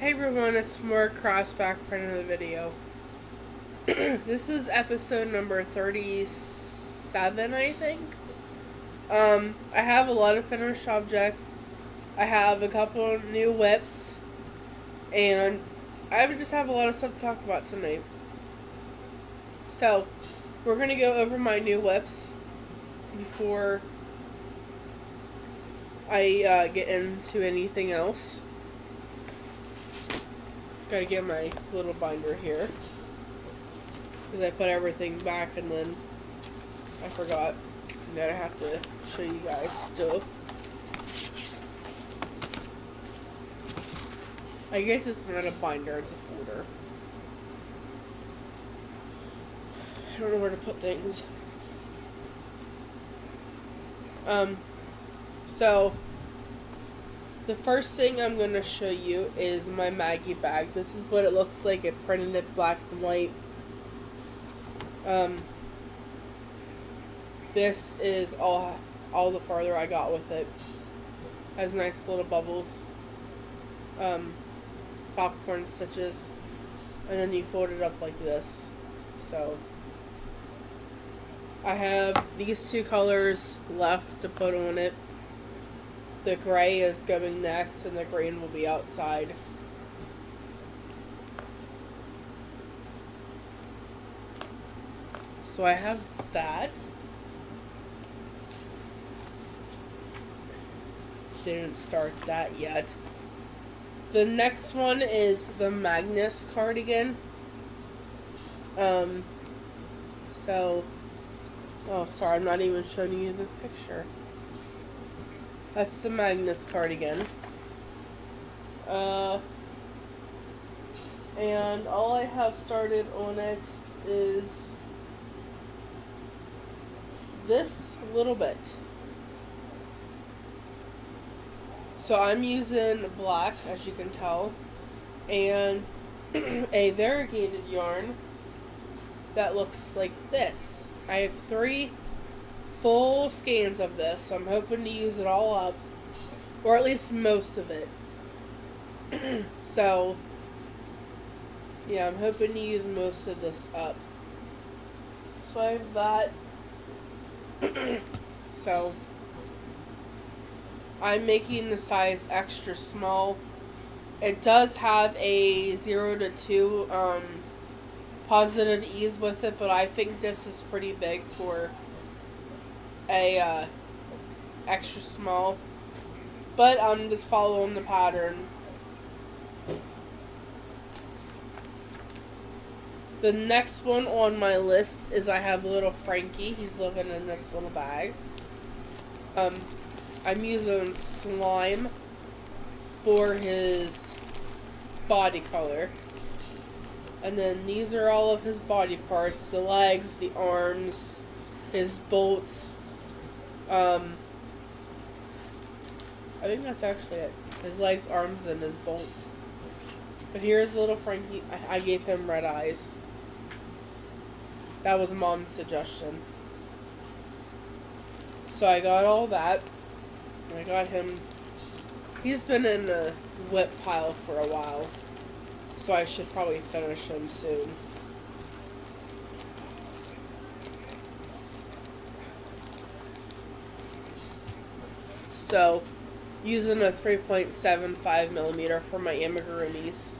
Hey everyone, it's more Crossback friend of the video. This is episode number 37, I think. I have a lot of finished objects. I have a couple of new whips. And I just have a lot of stuff to talk about tonight. So, we're going to go over my new whips before I get into anything else. Gotta get my little binder here, because I put everything back and then I forgot. And then I have to show you guys stuff. I guess it's not a binder, it's a folder. I don't know where to put things. So the first thing I'm going to show you is my Maggie bag. This is what it looks like. It printed it black and white. This is all the farther I got with it. Has nice little bubbles. Popcorn stitches. And then you fold it up like this. So I have these two colors left to put on it. The gray is going next, and the green will be outside. So I have that. Didn't start that yet. The next one is the Magnus cardigan. Oh, sorry, I'm not even showing you the picture. That's the Magnus cardigan. And all I have started on it is this little bit. So I'm using black, as you can tell, and a variegated yarn that looks like this. I have 3 full skeins of this, so I'm hoping to use it all up, or at least most of it. So yeah, I'm hoping to use most of this up. So I have that. So I'm making the size extra small. It does have a 0 to 2 positive ease with it, but I think this is pretty big for a extra small, but I'm just following the pattern. The next one on my list is I have little Frankie. He's living in this little bag. I'm using slime for his body color. And then these are all of his body parts: the legs, the arms, his bolts. I think that's actually it. His legs, arms, and his bolts. But here's little Frankie. I gave him red eyes. That was Mom's suggestion. So I got all that. And I got him. He's been in the whip pile for a while. So I should probably finish him soon. So, using a 3.75 millimeter for my amigurumis.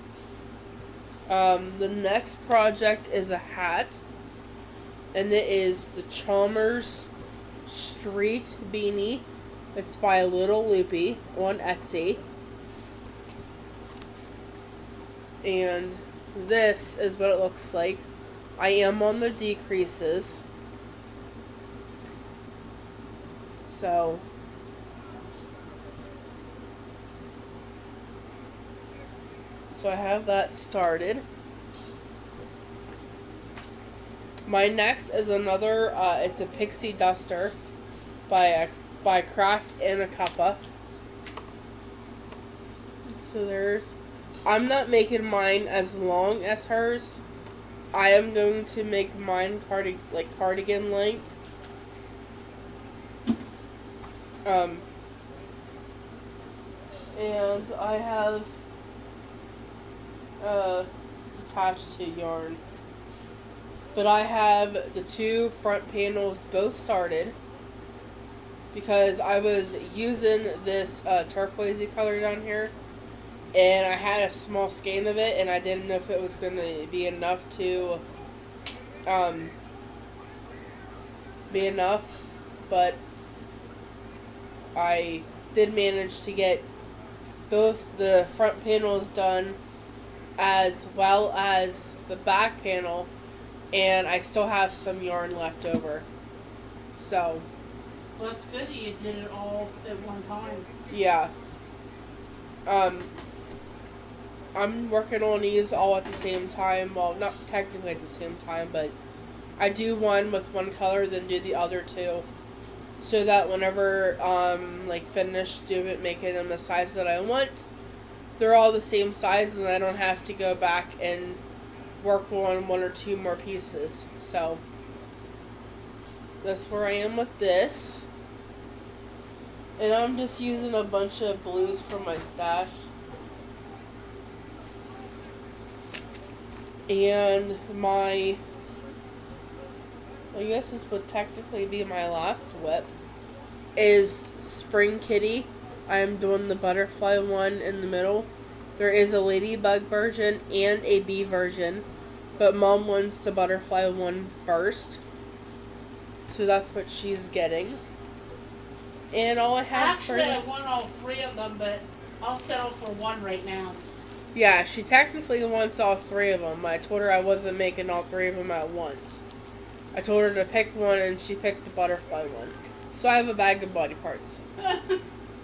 The next project is a hat, and it is the Chalmers Street Beanie. It's by Little Loopy on Etsy. And this is what it looks like. I am on the decreases. So I have that started. My next is another, it's a pixie duster by Craft and a Cuppa. So I'm not making mine as long as hers. I am going to make mine cardigan length. And I have It's attached to yarn. But I have the 2 front panels both started because I was using this turquoisey color down here, and I had a small skein of it, and I didn't know if it was going to be enough to but I did manage to get both the front panels done as well as the back panel, and I still have some yarn left over. So, well, that's good that you did it all at one time. Yeah. I'm working on these all at the same time. Well, not technically at the same time, but I do one with one color, then do the other 2. So that whenever, finished making them the size that I want, they're all the same size, and I don't have to go back and work on 1 or 2 more pieces. So, that's where I am with this. And I'm just using a bunch of blues from my stash. And I guess this would technically be my last whip, is Spring Kitty. I'm doing the butterfly one in the middle. There is a ladybug version and a bee version, but Mom wants the butterfly one first. So that's what she's getting. And all I have I want all 3 of them, but I'll settle for 1 right now. Yeah, she technically wants all 3 of them. I told her I wasn't making all 3 of them at once. I told her to pick one, and she picked the butterfly one. So I have a bag of body parts. I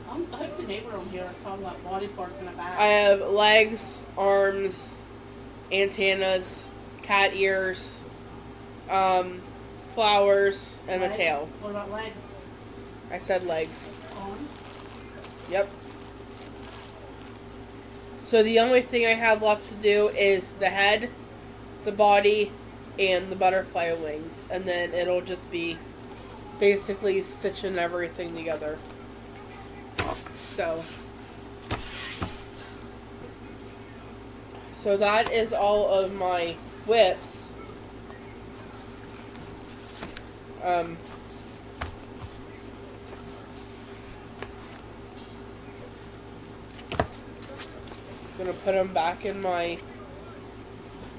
hope the neighbor over here is talking about body parts in a bag. I have legs, arms, antennas, cat ears, flowers, and a tail. What about legs? I said legs. Arms? Yep. So the only thing I have left to do is the head, the body, and the butterfly wings. And then it'll just be basically stitching everything together. So that is all of my whips. Gonna put them back in my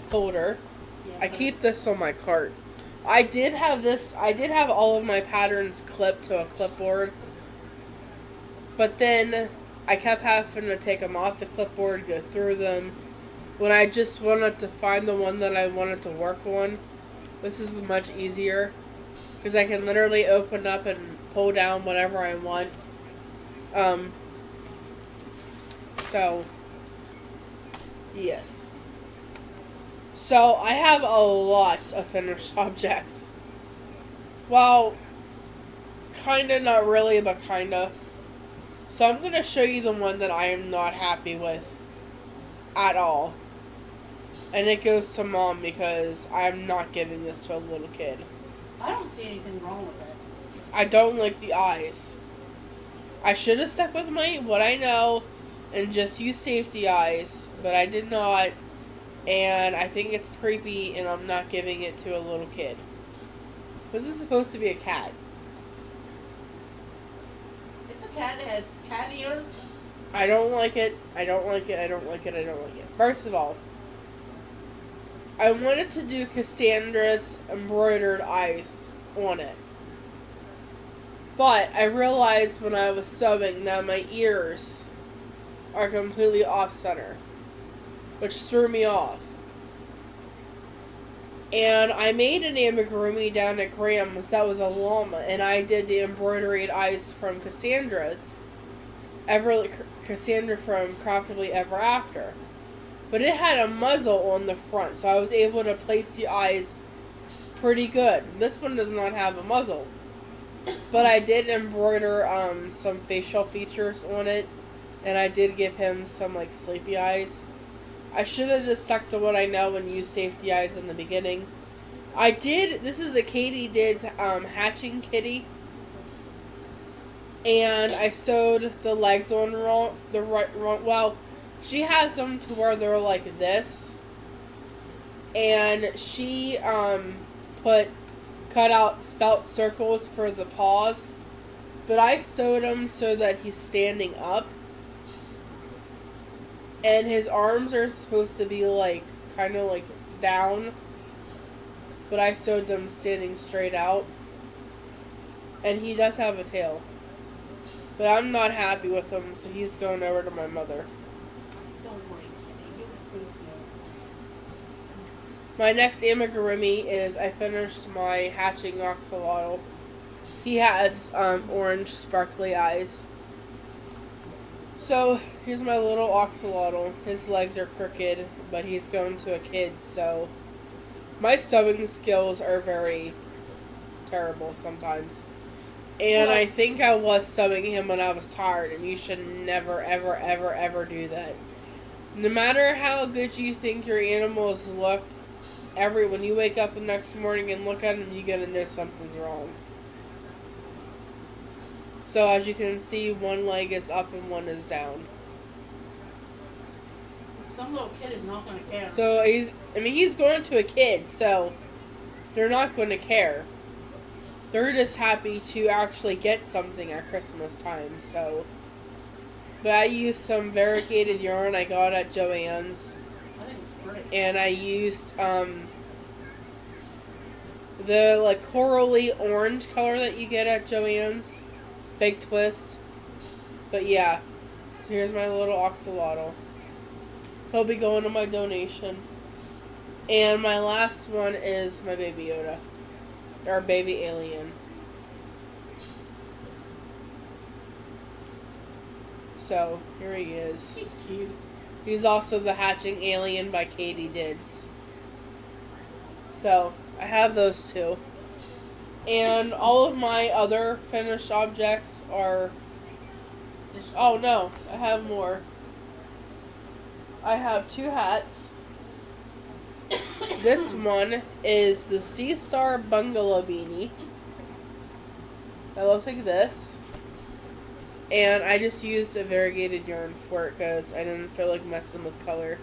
folder. Yeah, I keep this on my cart. I did have all of my patterns clipped to a clipboard, but then I kept having to take them off the clipboard, go through them. When I just wanted to find the one that I wanted to work on, this is much easier because I can literally open up and pull down whatever I want. So yes. So I have a lot of finished objects. Well, kinda, not really, but kinda. So I'm gonna show you the one that I am not happy with at all. And it goes to Mom because I'm not giving this to a little kid. I don't see anything wrong with it. I don't like the eyes. I should have stuck with what I know and just use safety eyes, but I did not, and I think it's creepy, and I'm not giving it to a little kid. This is supposed to be a cat. It's a cat that has cat ears. I don't like it. I don't like it. I don't like it. I don't like it. First of all, I wanted to do Cassandra's embroidered eyes on it. But I realized when I was sewing that my ears are completely off center, which threw me off. And I made an amigurumi down at Graham's that was a llama, and I did the embroidered eyes from Cassandra from Craftably Ever After. But it had a muzzle on the front, so I was able to place the eyes pretty good. This one does not have a muzzle. But I did embroider some facial features on it, and I did give him some sleepy eyes. I should have just stuck to what I know and used safety eyes in the beginning. This is a Katie Did's hatching kitty. And I sewed the legs on wrong. Well, She has them to where they're like this. And she cut out felt circles for the paws. But I sewed him so that he's standing up. And his arms are supposed to be like, kind of like down. But I sewed them standing straight out. And he does have a tail. But I'm not happy with him, so he's going over to my mother. Don't worry, Kitty. You were safe here. My next amigurumi is I finished my hatching axolotl. He has orange sparkly eyes. So, here's my little axolotl. His legs are crooked, but he's going to a kid, so my sewing skills are very terrible sometimes. And I think I was sewing him when I was tired, and you should never, ever, ever, ever do that. No matter how good you think your animals look, when you wake up the next morning and look at them, you're going to know something's wrong. So as you can see, one leg is up and one is down. Some little kid is not going to care. So he's going to a kid, so they're not going to care. They're just happy to actually get something at Christmas time, so. But I used some variegated yarn I got at Joann's. I think it's great. And I used the like corally orange color that you get at Joann's. Big twist. But yeah. So here's my little axolotl. He'll be going to my donation. And my last one is my baby Yoda. Our baby alien. So, here he is. He's cute. He's also the hatching alien by Katie Dids. So, I have those two. And all of my other finished objects are... Oh no, I have more. I have two hats. This one is the Sea Star Bungalow Beanie. That looks like this. And I just used a variegated yarn for it because I didn't feel like messing with color.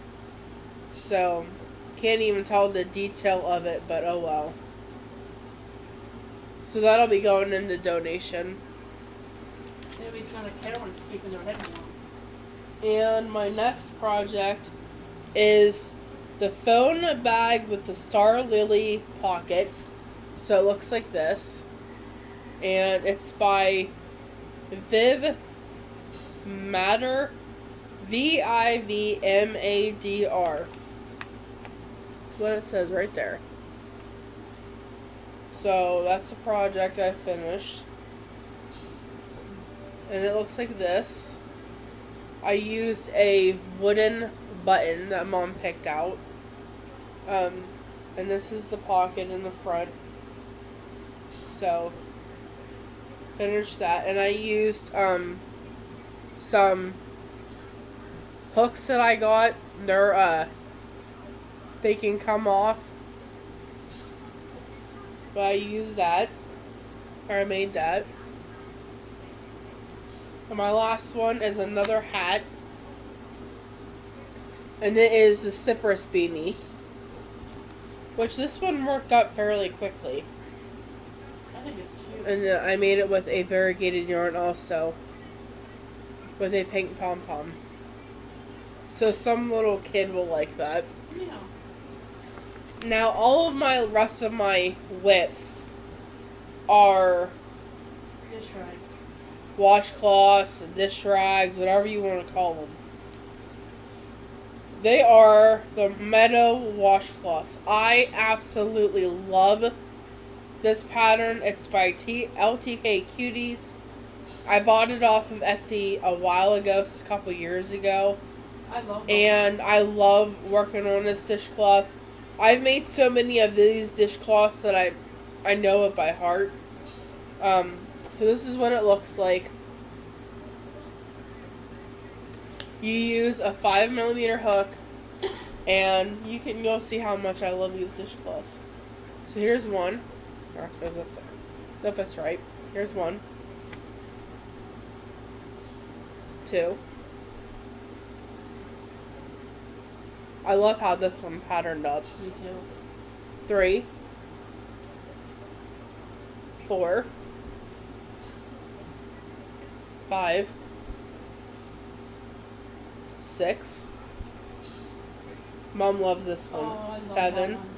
So, can't even tell the detail of it, but oh well. So that'll be going into donation. Nobody's going to care when it's keeping their head warm. And my next project is the phone bag with the Star Lily pocket. So it looks like this. And it's by Viv Matter. Vivmadr. What it says right there. So that's the project I finished. And it looks like this. I used a wooden button that Mom picked out. And this is the pocket in the front. So, finished that. And I used some hooks that I got. They can come off. But I used that. Or I made that. And my last one is another hat. And it is the Cypress Beanie. Which this one worked out fairly quickly. I think it's cute. And I made it with a variegated yarn also. With a pink pom-pom. So some little kid will like that. Yeah. Now all of my rest of my whips are Dish rags. washcloths, dish rags, whatever you want to call them. They are the Meadow washcloths. I absolutely love this pattern. It's by LTK Cuties. I bought it off of Etsy a while ago, a couple years ago. I love them. And I love working on this dishcloth. I've made so many of these dishcloths that I know it by heart. So this is what it looks like. You use a 5mm hook, and you'll see how much I love these dishcloths. So here's one. Nope, that's right. Here's one. 2. I love how this one patterned up. Me too. 3, 4, 5, 6. Mom loves this one. Oh, I love 7. that one.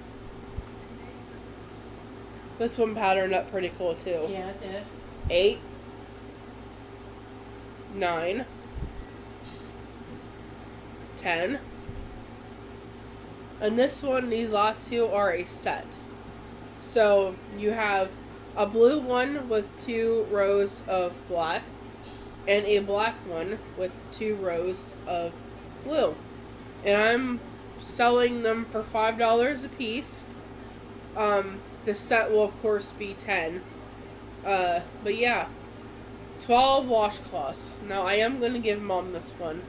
This one patterned up pretty cool too. Yeah, it did. 8, 9, 10. And this one, these last two are a set. So you have a blue one with 2 rows of black and a black one with 2 rows of blue. And I'm selling them for $5 a piece. The set will of course be 10. But yeah, 12 washcloths. Now I am going to give Mom this one.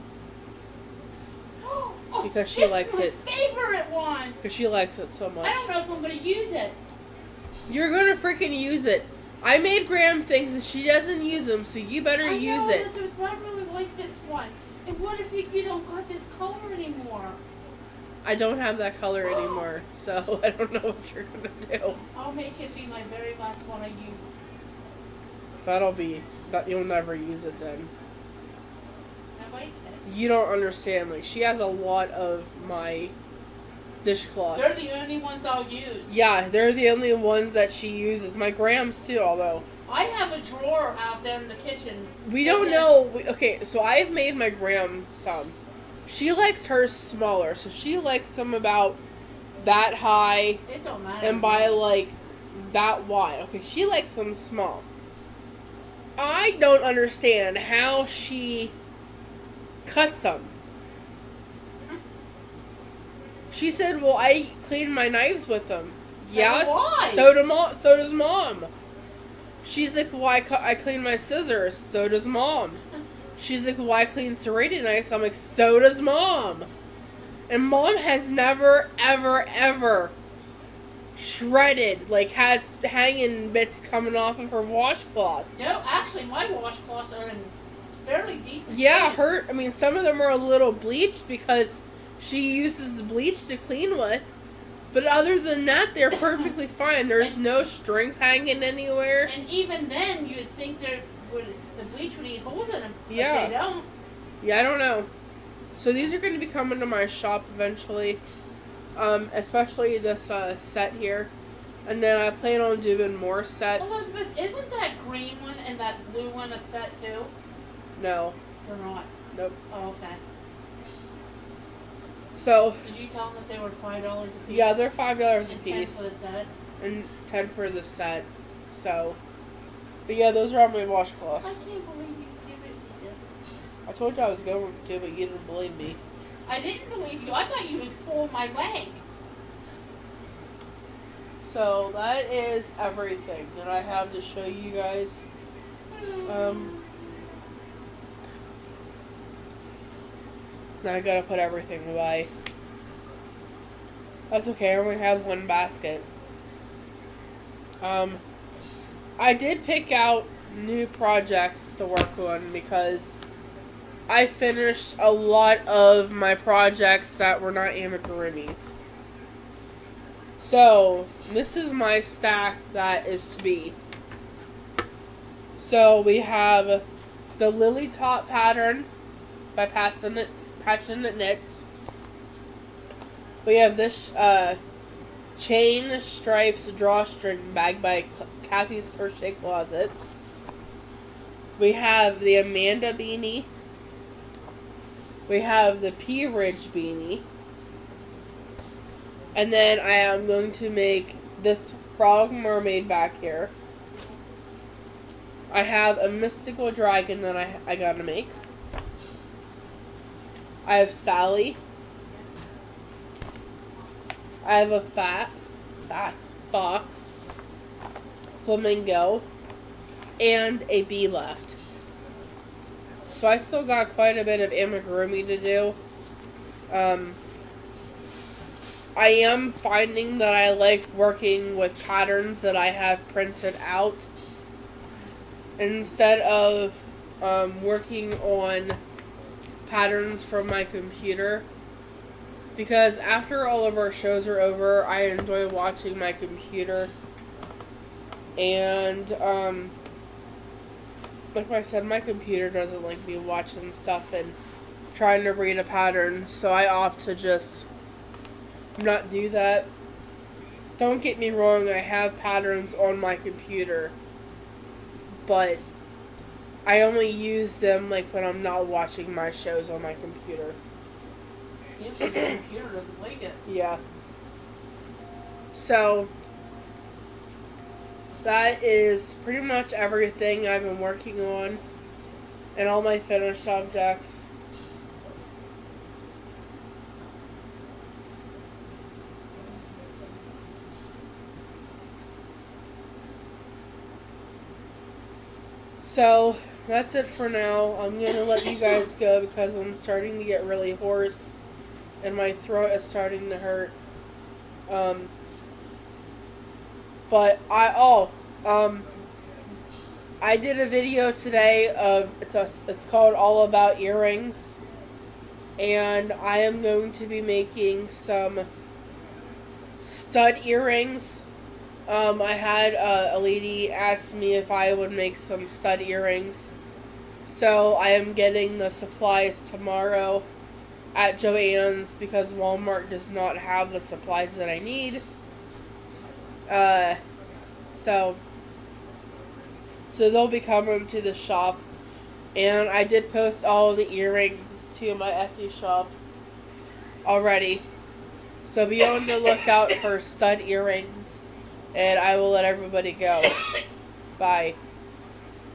Oh, Because she likes it. This is my favorite one. Because she likes it so much. I don't know if I'm going to use it. You're going to freaking use it. I made Graham things and she doesn't use them, so you better use it. But I really like this one. And what if you don't got this color anymore? I don't have that color anymore, so I don't know what you're going to do. I'll make it be my very last one I use. You'll never use it then. I like it. You don't understand. Like, she has a lot of my dishcloths. They're the only ones I'll use. Yeah, they're the only ones that she uses. My Graham's too, although. I have a drawer out there in the kitchen. We don't know. Okay, so I've made my Graham some. She likes hers smaller, so she likes them about that high It don't matter. and by like that wide. Okay, she likes them small. I don't understand how she cuts them. She said, "Well, I clean my knives with them." So Yes, do I. so does Mom. She's like, "Well, I clean my scissors." So does Mom. She's like, "Well, I clean serrated knives." I'm like, "So does Mom." And Mom has never, ever, ever shredded, like has hanging bits coming off of her washcloth. No, actually, my washcloths are in fairly decent Yeah, shape. some of them are a little bleached because she uses bleach to clean with. But other than that, they're perfectly fine. There's no strings hanging anywhere. And even then, you'd think the bleach would eat holes in them. Yeah. But they don't. Yeah, I don't know. So these are going to be coming to my shop eventually. Especially this set here. And then I plan on doing more sets. Elizabeth, isn't that green one and that blue one a set too? No. Or not? Nope. Oh, okay. So, Did you tell them that they were $5 a piece? yeah, they're $5 a and piece. 10 for the set? And 10 for the set. So, but yeah, those are all my washcloths. I can't believe you gave me this. I told you I was going to, but you didn't believe me. I didn't believe you. I thought you was pulling my leg. So, that is everything that I have to show you guys. Now I gotta put everything away. That's okay, I only have one basket. I did pick out new projects to work on because I finished a lot of my projects that were not amigurumis. So, this is my stack that is to be. So, we have the Lily Top pattern by Passionate Knits. We have this chain stripes drawstring bag by Kathy's Crochet Closet. We have the Amanda beanie. We have the Pea Ridge beanie. And then I am going to make this frog mermaid back here. I have a mystical dragon that I gotta make. I have Sally. I have a fox, flamingo, and a bee left. So I still got quite a bit of amigurumi to do. I am finding that I like working with patterns that I have printed out instead of working on patterns from my computer. because after all of our shows are over, I enjoy watching my computer. And, like I said, my computer doesn't like me watching stuff and trying to read a pattern, so I opt to just not do that. Don't get me wrong, I have patterns on my computer, but I only use them like when I'm not watching my shows on my computer. Yes, the computer doesn't like it. Yeah. So, that is pretty much everything I've been working on and all my finished objects. So, that's it for now. I'm going to let you guys go because I'm starting to get really hoarse and my throat is starting to hurt. I did a video today of, it's called All About Earrings, and I am going to be making some stud earrings. I had a lady ask me if I would make some stud earrings, so I am getting the supplies tomorrow at Joann's because Walmart does not have the supplies that I need. So they'll be coming to the shop, and I did post all of the earrings to my Etsy shop already. So be on the lookout for stud earrings, and I will let everybody go. Bye.